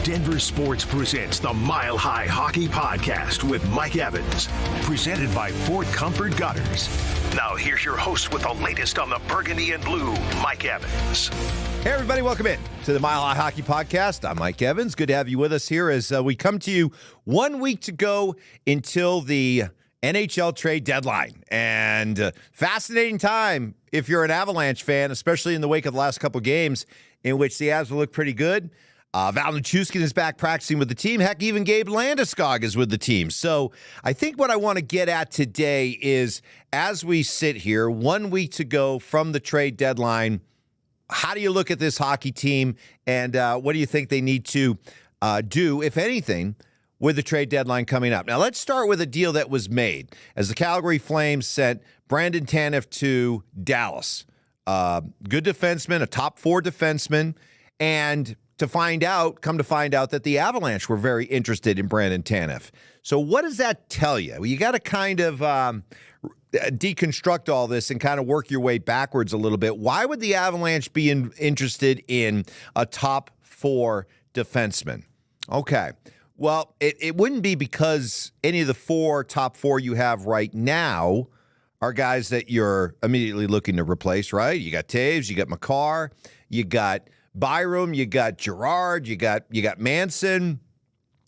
Denver Sports presents the Mile High Hockey Podcast with Mike Evans, presented by Fort Comfort Gutters. Now here's your host with the latest on the Burgundy and Blue, Mike Evans. Hey everybody, welcome in to the Mile High Hockey Podcast. I'm Mike Evans. Good to have you with us here as we come to you 1 week to go until the NHL trade deadline. And fascinating time if you're an Avalanche fan, especially in the wake of the last couple games in which the Avs will look pretty good. Avalanche is back practicing with the team. Heck, even Gabe Landeskog is with the team. So I think what I want to get at today is, as we sit here 1 week to go from the trade deadline, how do you look at this hockey team, and what do you think they need to do, if anything, with the trade deadline coming up? Now, let's start with a deal that was made as the Calgary Flames sent Brandon Tanev to Dallas. Good defenseman, a top four defenseman, and come to find out that the Avalanche were very interested in Brandon Tanev. So what does that tell you? Well, you got to kind of deconstruct all this and kind of work your way backwards a little bit. Why would the Avalanche be interested in a top four defenseman? Okay. Well, it wouldn't be because any of the top four you have right now are guys that you're immediately looking to replace, right? You got Taves, you got Makar, you got Byram, you got Girard, you got Manson.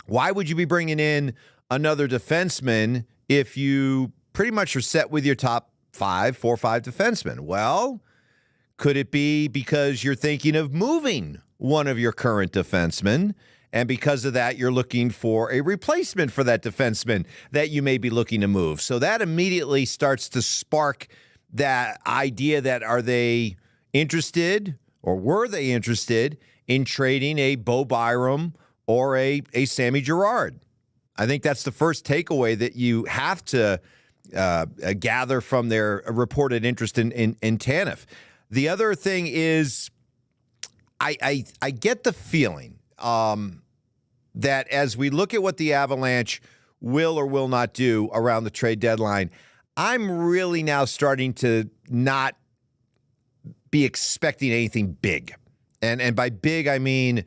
Why would you be bringing in another defenseman if you pretty much are set with your top 4 or 5 defensemen? Well, could it be because you're thinking of moving one of your current defensemen, and because of that, you're looking for a replacement for that defenseman that you may be looking to move? So that immediately starts to spark that idea that are they interested, or were they interested in trading a Bo Byram or a Sammy Girard? I think that's the first takeaway that you have to gather from their reported interest in Tanev. The other thing is, I get the feeling that as we look at what the Avalanche will or will not do around the trade deadline, I'm really now starting to not be expecting anything big. And by big, I mean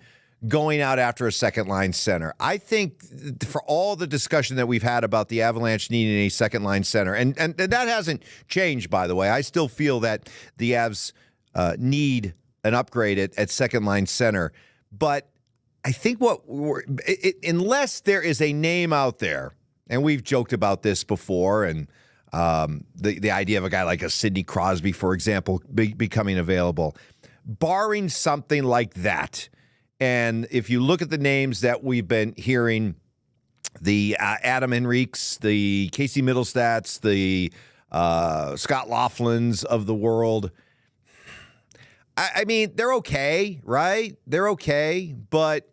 going out after a second-line center. I think for all the discussion that we've had about the Avalanche needing a second-line center, and that hasn't changed, by the way. I still feel that the Avs need an upgrade at second-line center. But I think unless there is a name out there, and we've joked about this before, and the idea of a guy like a Sidney Crosby, for example, becoming available, barring something like that. And if you look at the names that we've been hearing, the Adam Henriques, the Casey Middlestats, the Scott Laughlin's of the world, I mean, they're okay, right? They're okay, but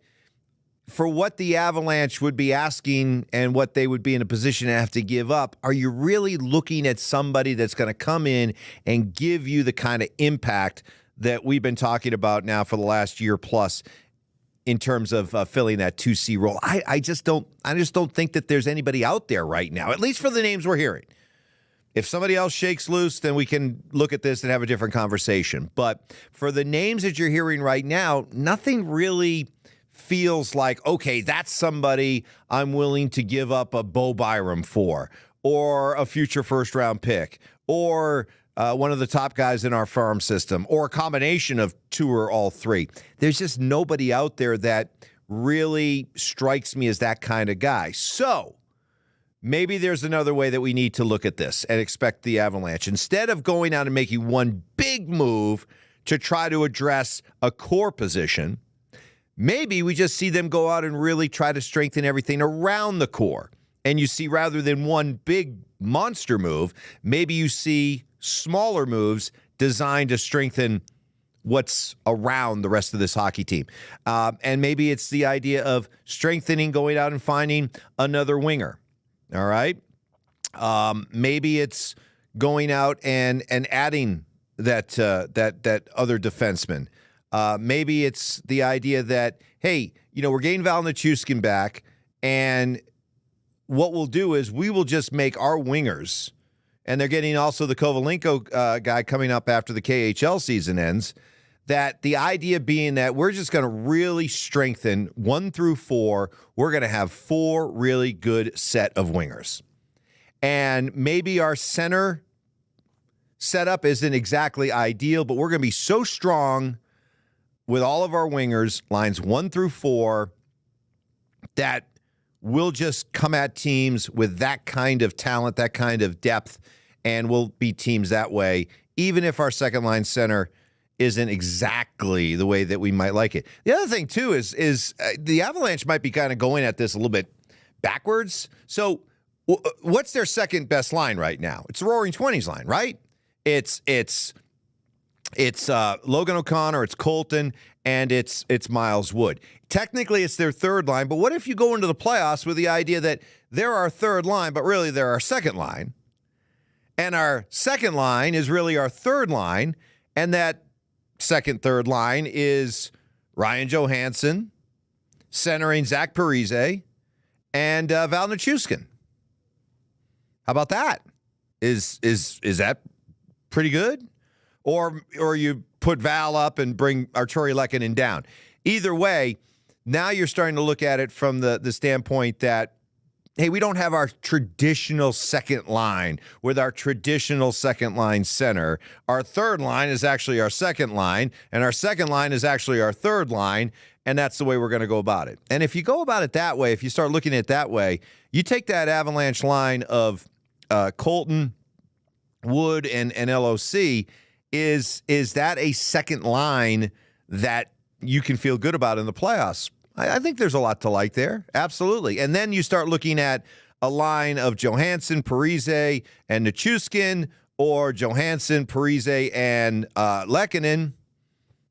for what the Avalanche would be asking and what they would be in a position to have to give up, are you really looking at somebody that's going to come in and give you the kind of impact that we've been talking about now for the last year plus in terms of filling that 2C role? I just don't think that there's anybody out there right now, at least for the names we're hearing. If somebody else shakes loose, then we can look at this and have a different conversation. But for the names that you're hearing right now, nothing really feels like, okay, that's somebody I'm willing to give up a Bo Byram for, or a future first-round pick, or one of the top guys in our farm system, or a combination of two or all three. There's just nobody out there that really strikes me as that kind of guy. So maybe there's another way that we need to look at this and expect the Avalanche. Instead of going out and making one big move to try to address a core position, maybe we just see them go out and really try to strengthen everything around the core. And you see, rather than one big monster move, maybe you see smaller moves designed to strengthen what's around the rest of this hockey team. And maybe it's the idea of strengthening, going out and finding another winger. All right? Maybe it's going out and adding that other defenseman. Maybe it's the idea that, hey, we're getting Val Nichushkin back, and what we'll do is we will just make our wingers, and they're getting also the Kovalenko guy coming up after the KHL season ends. that the idea being that we're just going to really strengthen 1 through 4. We're going to have 4 really good set of wingers. And maybe our center setup isn't exactly ideal, but we're going to be so strong with all of our wingers, lines 1 through 4, that we'll just come at teams with that kind of talent, that kind of depth, and we'll beat teams that way, even if our second line center isn't exactly the way that we might like it. The other thing, too, is the Avalanche might be kind of going at this a little bit backwards. So what's their second best line right now? It's the Roaring Twenties line, right? It's Logan O'Connor, it's Colton, and it's Miles Wood. Technically, it's their third line, but what if you go into the playoffs with the idea that they're our third line, but really they're our second line, and our second line is really our third line, and that second, third line is Ryan Johansson, centering Zach Parise, and Val Nichushkin. How about that? Is that pretty good? Or you put Val up and bring Arturi Lehkonen down. Either way, now you're starting to look at it from the standpoint that, hey, we don't have our traditional second line with our traditional second line center. Our third line is actually our second line, and our second line is actually our third line, and that's the way we're going to go about it. And if you go about it that way, if you start looking at it that way, you take that Avalanche line of Colton, Wood, and LOC, is that a second line that you can feel good about in the playoffs? I think there's a lot to like there. Absolutely. And then you start looking at a line of Johansson, Parise, and Nichushkin, or Johansson, Parise, and Lehkonen.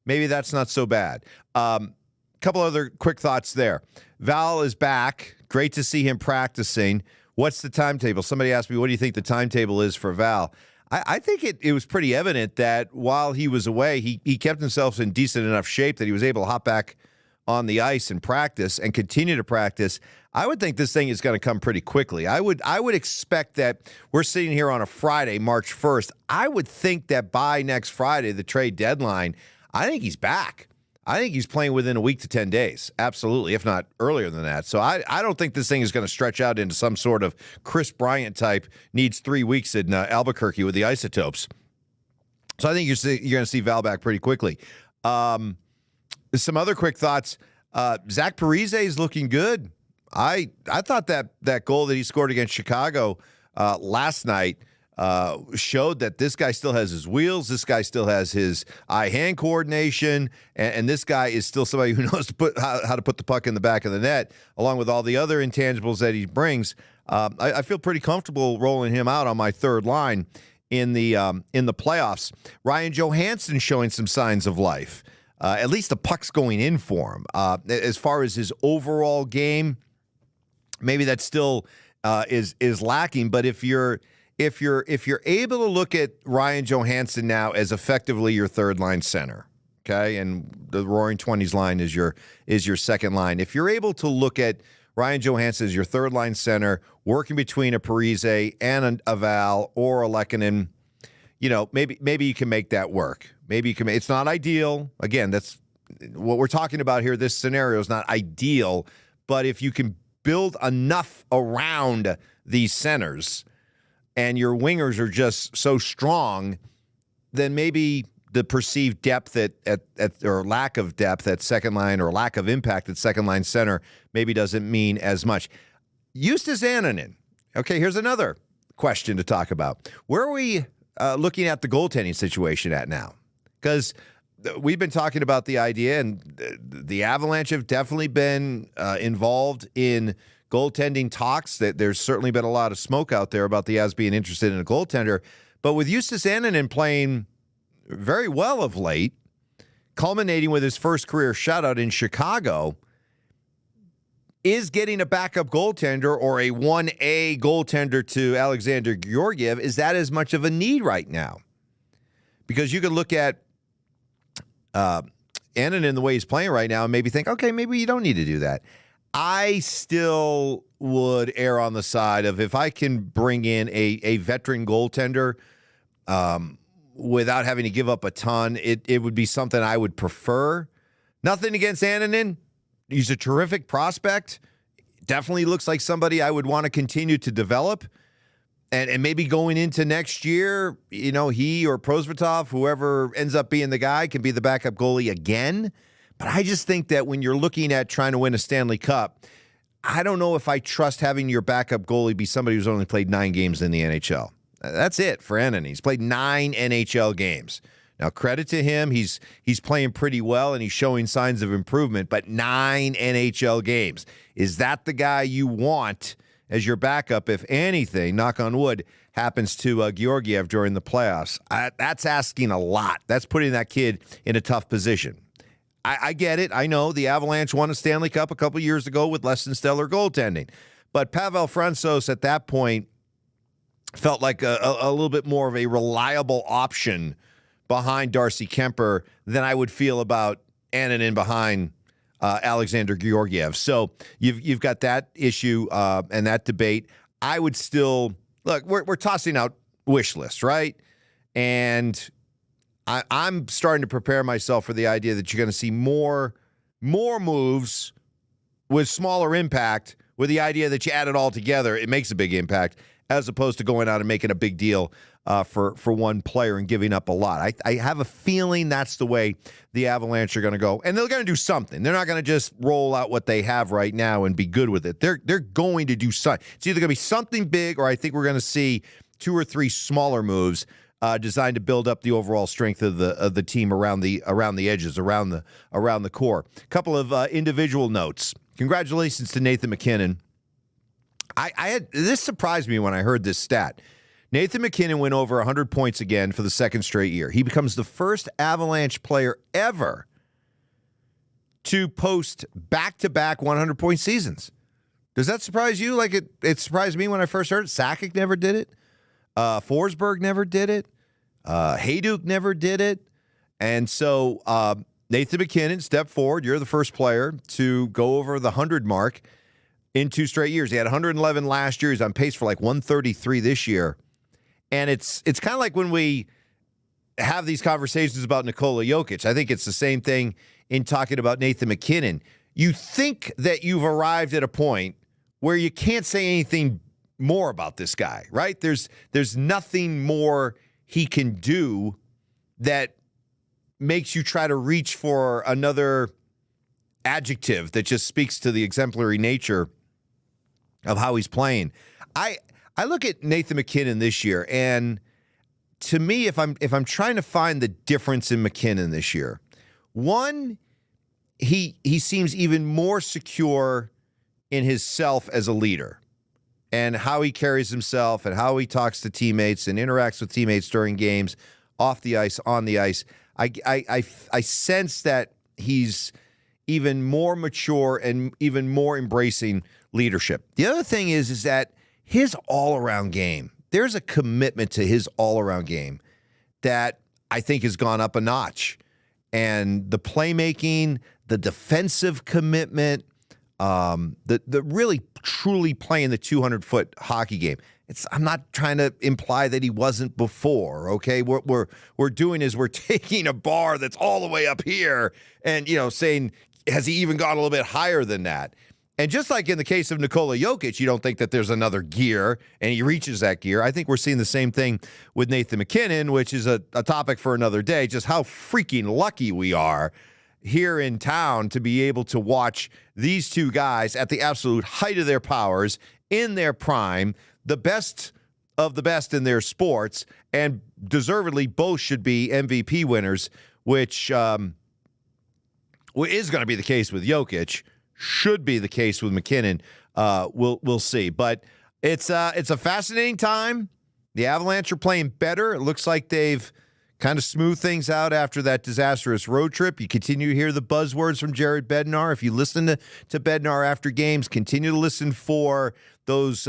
Maybe that's not so bad. Couple other quick thoughts there. Val is back. Great to see him practicing. What's the timetable? Somebody asked me, what do you think the timetable is for Val? I think it was pretty evident that while he was away, he kept himself in decent enough shape that he was able to hop back on the ice and practice and continue to practice. I would think this thing is going to come pretty quickly. I would expect that we're sitting here on a Friday, March 1st. I would think that by next Friday, the trade deadline, I think he's back. I think he's playing within a week to 10 days. Absolutely, if not earlier than that. So I don't think this thing is going to stretch out into some sort of Chris Bryant type, needs 3 weeks in Albuquerque with the Isotopes. So I think you're going to see Val back pretty quickly. Some other quick thoughts. Zach Parise is looking good. I thought that goal that he scored against Chicago last night showed that this guy still has his wheels. This guy still has his eye-hand coordination, and this guy is still somebody who knows how to put the puck in the back of the net, along with all the other intangibles that he brings. I feel pretty comfortable rolling him out on my third line in the playoffs. Ryan Johansson showing some signs of life. At least the puck's going in for him. As far as his overall game, maybe that still is lacking. But if you're able to look at Ryan Johansson now as effectively your third line center, okay, and the Roaring Twenties line is your second line. If you're able to look at Ryan Johansson as your third line center, working between a Parise and a Val or a Lehkonen, maybe you can make that work. Maybe you can. It's not ideal. Again, that's what we're talking about here. This scenario is not ideal, but if you can build enough around these centers and your wingers are just so strong, then maybe the perceived depth at or lack of depth at second line or lack of impact at second line center maybe doesn't mean as much. Justus Annunen. Okay, here's another question to talk about. Where are we looking at the goaltending situation at now? Because we've been talking about the idea, and the Avalanche have definitely been involved in goaltending talks. That there's certainly been a lot of smoke out there about the Avs being interested in a goaltender. But with Justus Annunen playing very well of late, culminating with his first career shutout in Chicago, is getting a backup goaltender or a 1A goaltender to Alexander Georgiev, is that as much of a need right now? Because you could look at Annunen the way he's playing right now and maybe think, okay, maybe you don't need to do that. I still would err on the side of if I can bring in a veteran goaltender without having to give up a ton. It would be something I would prefer. Nothing against Annunen. He's a terrific prospect. Definitely looks like somebody I would want to continue to develop. And maybe going into next year, he or Prosvetov, whoever ends up being the guy, can be the backup goalie again. But I just think that when you're looking at trying to win a Stanley Cup, I don't know if I trust having your backup goalie be somebody who's only played 9 games in the NHL. That's it for Annunen. He's played 9 NHL games. Now, credit to him. He's playing pretty well, and he's showing signs of improvement, but 9 NHL games. Is that the guy you want as your backup if anything, knock on wood, happens to Georgiev during the playoffs? That's asking a lot. That's putting that kid in a tough position. I get it. I know the Avalanche won a Stanley Cup a couple years ago with less than stellar goaltending. But Pavel Francouz at that point felt like a little bit more of a reliable option behind Darcy Kemper than I would feel about Annunen behind Alexander Georgiev. So you've got that issue and that debate. I would still look. We're tossing out wish lists, right? And I'm starting to prepare myself for the idea that you're going to see more moves with smaller impact. With the idea that you add it all together, it makes a big impact, as opposed to going out and making a big deal for one player and giving up a lot. I have a feeling that's the way the Avalanche are going to go. And they're going to do something. They're not going to just roll out what they have right now and be good with it. They're going to do something. It's either going to be something big, or I think we're going to see 2 or 3 smaller moves designed to build up the overall strength of the team around the edges, around the core. A couple of individual notes. Congratulations to Nathan MacKinnon. This surprised me when I heard this stat. Nathan MacKinnon went over 100 points again for the second straight year. He becomes the first Avalanche player ever to post back-to-back 100-point seasons. Does that surprise you? Like it surprised me when I first heard it. Sakic never did it. Forsberg never did it. Hayduk never did it. And so Nathan MacKinnon stepped forward. You're the first player to go over the 100 mark in 2 straight years. He had 111 last year. He's on pace for like 133 this year. And it's kind of like when we have these conversations about Nikola Jokic. I think it's the same thing in talking about Nathan MacKinnon. You think that you've arrived at a point where you can't say anything more about this guy, right? There's nothing more he can do that makes you try to reach for another adjective that just speaks to the exemplary nature of how he's playing. I look at Nathan MacKinnon this year, and to me, if I'm trying to find the difference in MacKinnon this year, one, he seems even more secure in his self as a leader and how he carries himself and how he talks to teammates and interacts with teammates during games, off the ice, on the ice. I sense that he's even more mature and even more embracing leadership. The other thing is that his all-around game, there's a commitment to his all-around game that I think has gone up a notch. And the playmaking, the defensive commitment, the really truly playing the 200-foot hockey game. I'm not trying to imply that he wasn't before, okay? What we're doing is we're taking a bar that's all the way up here and, saying, has he even gone a little bit higher than that? And just like in the case of Nikola Jokic, you don't think that there's another gear and he reaches that gear. I think we're seeing the same thing with Nathan MacKinnon, which is a topic for another day, just how freaking lucky we are here in town to be able to watch these two guys at the absolute height of their powers, in their prime, the best of the best in their sports, and deservedly both should be MVP winners, which is going to be the case with Jokic. Should be the case with MacKinnon. We'll see. But it's a fascinating time. The Avalanche are playing better. It looks like they've kind of smoothed things out after that disastrous road trip. You continue to hear the buzzwords from Jared Bednar. If you listen to Bednar after games, continue to listen for those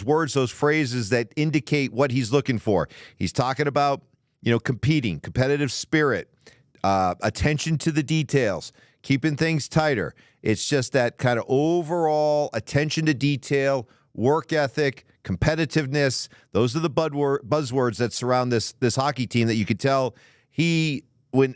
words, those phrases that indicate what he's looking for. He's talking about, competing, competitive spirit, attention to the details, keeping things tighter. It's just that kind of overall attention to detail, work ethic, competitiveness. Those are the buzzwords that surround this hockey team that you could tell when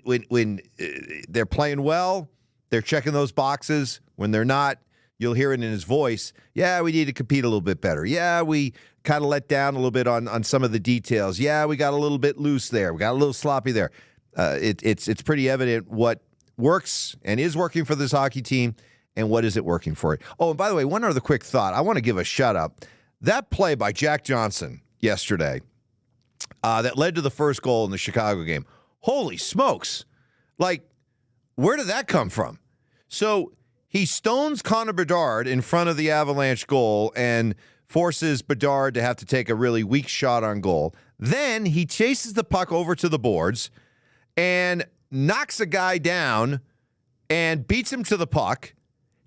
they're playing well, they're checking those boxes. When they're not, you'll hear it in his voice. Yeah, we need to compete a little bit better. Yeah, we kind of let down a little bit on some of the details. Yeah, we got a little bit loose there. We got a little sloppy there. It's pretty evident what works and is working for this hockey team and what isn't working for it. Oh, and by the way, one other quick thought. I want to give a shout-out. That play by Jack Johnson yesterday that led to the first goal in the Chicago game. Holy smokes. Like, where did that come from? So he stones Connor Bedard in front of the Avalanche goal and forces Bedard to have to take a really weak shot on goal. Then he chases the puck over to the boards and knocks a guy down and beats him to the puck,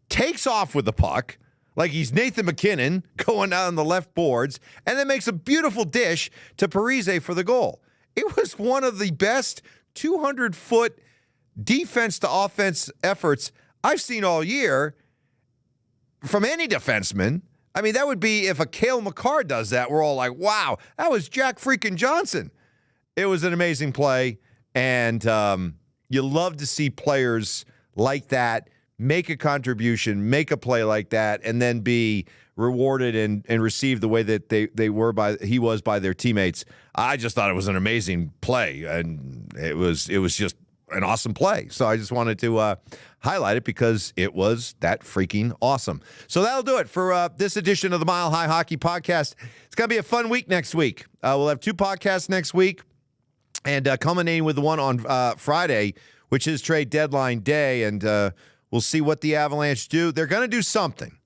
takes off with the puck like he's Nathan MacKinnon going down the left boards, and then makes a beautiful dish to Parise for the goal. It was one of the best 200-foot defense to offense efforts I've seen all year from any defenseman. I mean, that would be if a Cale Makar does that, we're all like, wow, that was Jack freaking Johnson. It was an amazing play, and you love to see players like that make a contribution, make a play like that, and then be rewarded and received the way that he was by their teammates. I just thought it was an amazing play, and it was just an awesome play. So I just wanted to highlight it because it was that freaking awesome. So that'll do it for this edition of the Mile High Hockey Podcast. It's going to be a fun week next week. We'll have 2 podcasts next week, and culminating with the one on Friday, which is trade deadline day, and we'll see what the Avalanche do. They're going to do something.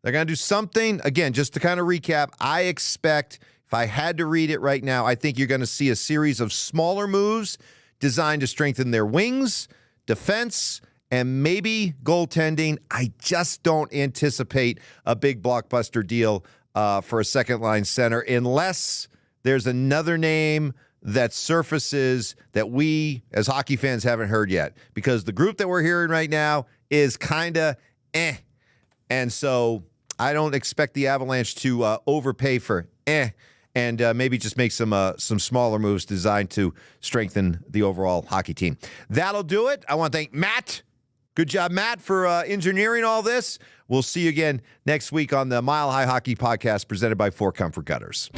They're going to do something. Again, just to kind of recap, I expect, if I had to read it right now, I think you're going to see a series of smaller moves designed to strengthen their wings, defense, and maybe goaltending. I just don't anticipate a big blockbuster deal for a second-line center unless there's another name that surfaces that we as hockey fans haven't heard yet, because the group that we're hearing right now is kind of eh. And so I don't expect the Avalanche to overpay for and maybe just make some smaller moves designed to strengthen the overall hockey team. That'll do it. I want to thank Matt. Good job, Matt, for engineering all this. We'll see you again next week on the Mile High Hockey Podcast presented by Fort Comfort Gutters.